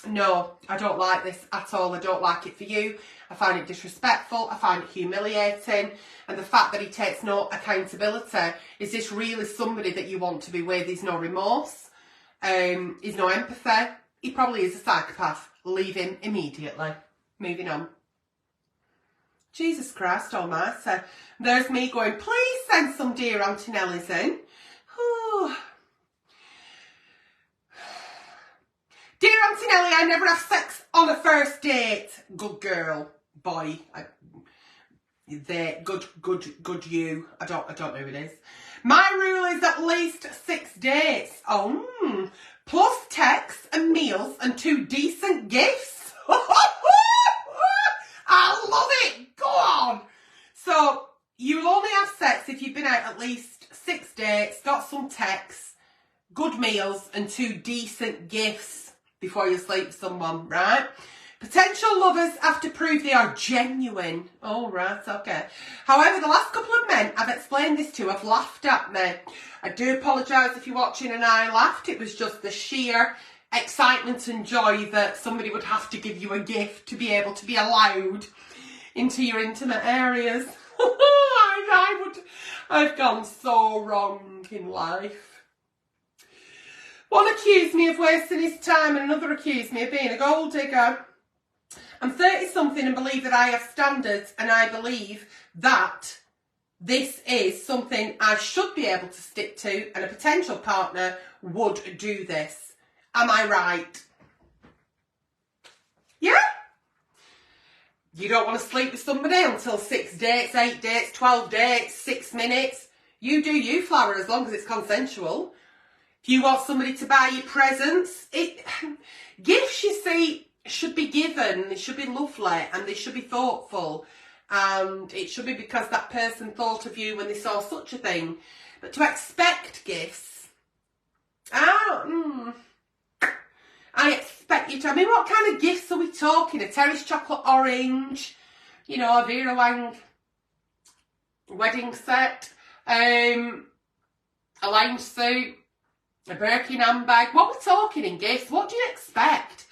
Speaker 1: No, I don't like this at all. I don't like it for you. I find it disrespectful. I find it humiliating. And the fact that he takes no accountability. Is this really somebody that you want to be with? There's no remorse. There's no empathy. He probably is a psychopath. Leave him immediately. Moving on. Jesus Christ almighty. There's me going, please send some dear Auntie Nellies in. Whew. Dear Auntie Nelly, I never have sex on a first date. Good girl, boy. Good you. I don't know who it is. My rule is at least 6 dates. Oh, plus texts and meals and 2 decent gifts. I love it. Go on. So you'll only have sex if you've been out at least 6 dates, got some texts, good meals and 2 decent gifts before you sleep with someone, right? Potential lovers have to prove they are genuine. Oh, right, okay. However, the last couple of men I've explained this to have laughed at me. I do apologise if you're watching and I laughed. It was just the sheer excitement and joy that somebody would have to give you a gift to be able to be allowed into your intimate areas. I've gone so wrong in life. One accused me of wasting his time and another accused me of being a gold digger. I'm 30-something and believe that I have standards, and I believe that this is something I should be able to stick to, and a potential partner would do this. Am I right? Yeah? You don't want to sleep with somebody until 6 dates, 8 dates, 12 dates, 6 minutes. You do you, Flower, as long as it's consensual. If you want somebody to buy you presents, gifts, you see, should be given, they should be lovely and they should be thoughtful. And it should be because that person thought of you when they saw such a thing. But to expect gifts, I expect you to, I mean, what kind of gifts are we talking? A Terry's chocolate orange, you know, a Vera Wang wedding set, a lounge suit, a Birkin handbag. What we're talking in gifts, what do you expect?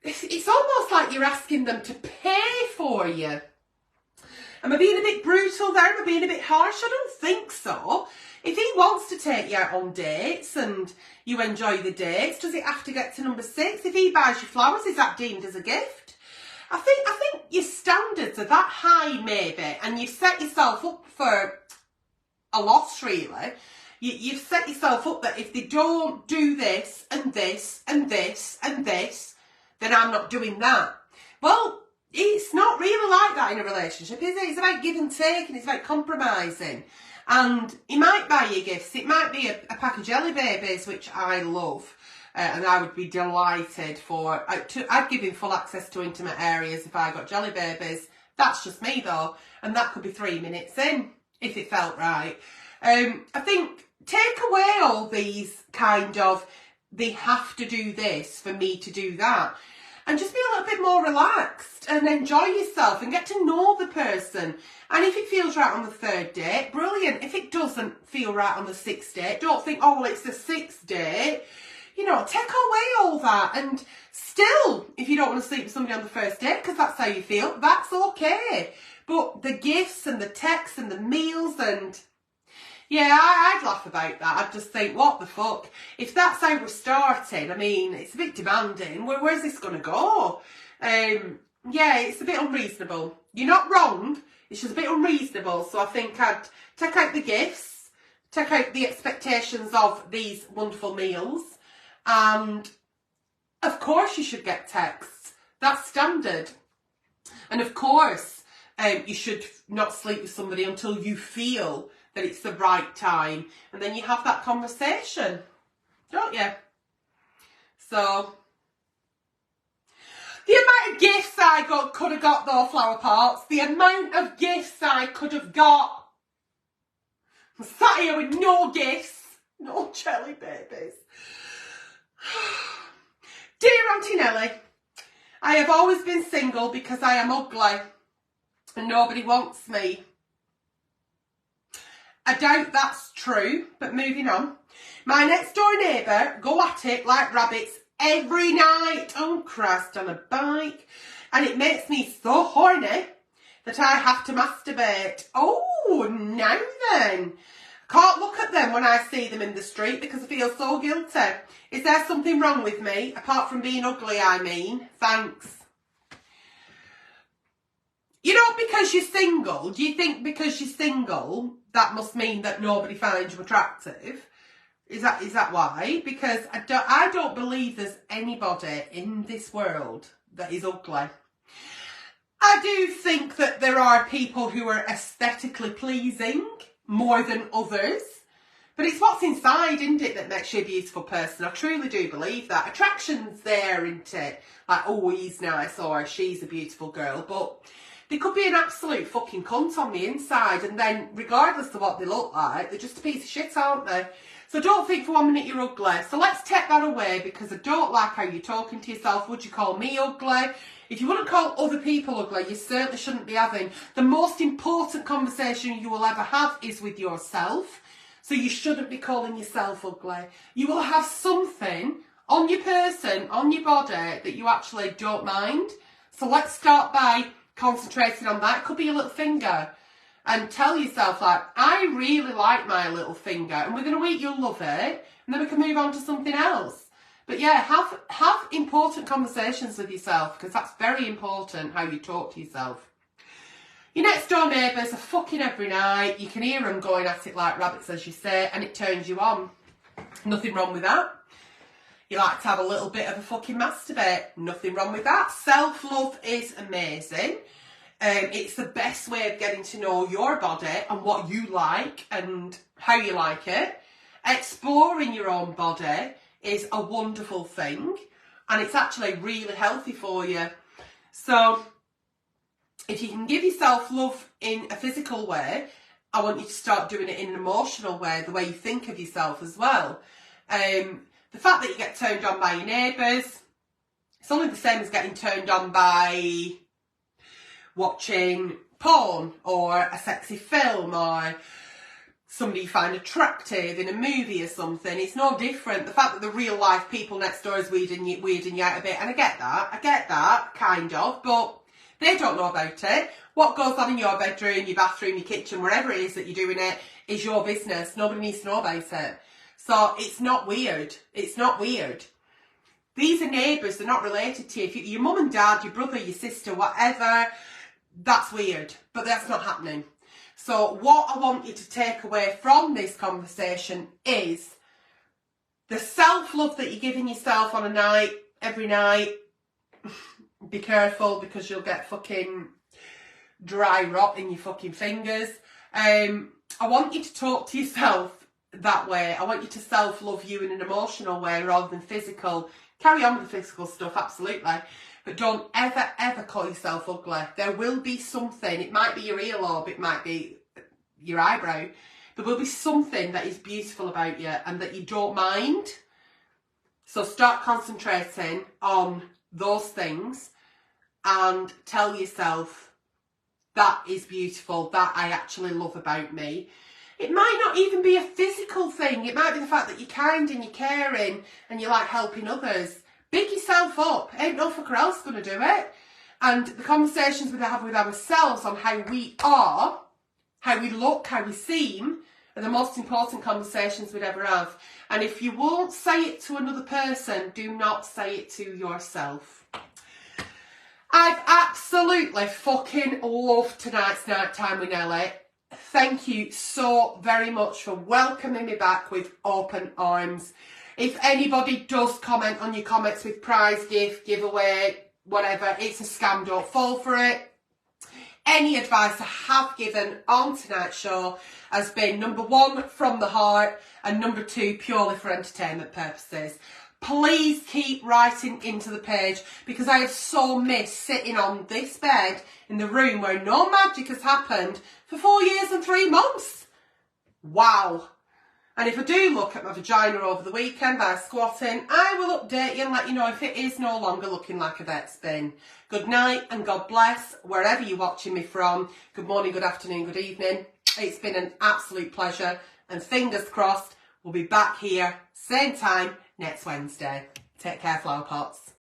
Speaker 1: It's almost like you're asking them to pay for you. Am I being a bit brutal there? Am I being a bit harsh? I don't think so. If he wants to take you out on dates and you enjoy the dates, does it have to get to number 6? If he buys you flowers, is that deemed as a gift? I think your standards are that high maybe, and you've set yourself up for a loss really. You've set yourself up that if they don't do this and this and this and this, then I'm not doing that. Well, it's not really like that in a relationship, is it? It's about give and take and it's about compromising. And he might buy you gifts. It might be a pack of Jelly Babies, which I love. And I would be delighted for. I'd give him full access to intimate areas if I got Jelly Babies. That's just me though. And that could be 3 minutes in, if it felt right. I think take away all these kind of, they have to do this for me to do that. And just be a little bit more relaxed and enjoy yourself and get to know the person. And if it feels right on the 3rd date, brilliant. If it doesn't feel right on the 6th date, don't think, oh, well, it's the 6th date. You know, take away all that. And still, if you don't want to sleep with somebody on the 1st date because that's how you feel, that's okay. But the gifts and the texts and the meals and... yeah, I'd laugh about that. I'd just think, what the fuck? If that's how we're starting, I mean, it's a bit demanding. Where's this going to go? Yeah, it's a bit unreasonable. You're not wrong. It's just a bit unreasonable. So I think I'd take out the gifts, take out the expectations of these wonderful meals. And, of course, you should get texts. That's standard. And, of course, you should not sleep with somebody until you feel that it's the right time. And then you have that conversation, don't you? So, the amount of gifts I could have got though, Flowerpots, the amount of gifts I could have got. I'm sat here with no gifts, no Jelly Babies. Auntie Nelly. I have always been single because I am ugly and nobody wants me. I doubt that's true, but moving on. My next door neighbour go at it like rabbits every night. Oh, Christ, on a bike. And it makes me so horny that I have to masturbate. Oh, now then. Can't look at them when I see them in the street because I feel so guilty. Is there something wrong with me? Apart from being ugly, I mean. Thanks. You know, because you're single, do you think because you're single, that must mean that nobody finds you attractive? Is that why? Because I don't believe there's anybody in this world that is ugly. I do think that there are people who are aesthetically pleasing more than others. But it's what's inside, isn't it, that makes you a beautiful person. I truly do believe that. Attraction's there, isn't it? Like, oh, he's nice or she's a beautiful girl. But they could be an absolute fucking cunt on the inside. And then, regardless of what they look like, they're just a piece of shit, aren't they? So don't think for 1 minute you're ugly. So let's take that away because I don't like how you're talking to yourself. Would you call me ugly? If you wouldn't call other people ugly, you certainly shouldn't be having. The most important conversation you will ever have is with yourself. So you shouldn't be calling yourself ugly. You will have something on your person, on your body, that you actually don't mind. So let's start by concentrating on that. It could be your little finger. And tell yourself, like, I really like my little finger. And within a week you'll love it. And then we can move on to something else. But yeah, have important conversations with yourself. Because that's very important, how you talk to yourself. Your next door neighbours are fucking every night. You can hear them going at it like rabbits, as you say. And it turns you on. Nothing wrong with that. You like to have a little bit of a fucking masturbate. Nothing wrong with that. Self-love is amazing. It's the best way of getting to know your body and what you like and how you like it. Exploring your own body is a wonderful thing and it's actually really healthy for you. So if you can give yourself love in a physical way, I want you to start doing it in an emotional way, the way you think of yourself as well. The fact that you get turned on by your neighbours, it's only the same as getting turned on by watching porn or a sexy film or somebody you find attractive in a movie or something. It's no different. The fact that the real life people next door is weirding you out a bit, and I get that, kind of, but they don't know about it. What goes on in your bedroom, your bathroom, your kitchen, wherever it is that you're doing it, is your business. Nobody needs to know about it. So it's not weird. It's not weird. These are neighbours, they're not related to you. If your mum and dad, your brother, your sister, whatever, that's weird, but that's not happening. So what I want you to take away from this conversation is the self-love that you're giving yourself on a night, every night. Be careful because you'll get fucking dry rot in your fucking fingers. I want you to talk to yourself that way. I want you to self-love you in an emotional way rather than physical. Carry on with the physical stuff, absolutely. But don't ever, ever call yourself ugly. There will be something. It might be your earlobe. It might be your eyebrow. There will be something that is beautiful about you and that you don't mind. So start concentrating on those things and tell yourself that is beautiful, that I actually love about me. It might not even be a physical thing. It might be the fact that you're kind and you're caring and you like helping others. Big yourself up. Ain't no fucker else going to do it. And the conversations we have with ourselves on how we are, how we look, how we seem, are the most important conversations we'd ever have. And if you won't say it to another person, do not say it to yourself. I've absolutely fucking loved tonight's Night Time with Nelly. Thank you so very much for welcoming me back with open arms. If anybody does comment on your comments with prize, gift, giveaway, whatever, it's a scam, don't fall for it. Any advice I have given on tonight's show has been, number one, from the heart, and number two, purely for entertainment purposes. Please keep writing into the page because I have so missed sitting on this bed in the room where no magic has happened for 4 years and 3 months. Wow. And if I do look at my vagina over the weekend by squatting, I will update you and let you know if it is no longer looking like a vet spin. Good night and God bless, wherever you're watching me from. Good morning, good afternoon, good evening. It's been an absolute pleasure, and fingers crossed, we'll be back here, same time, next Wednesday. Take care, Flowerpots.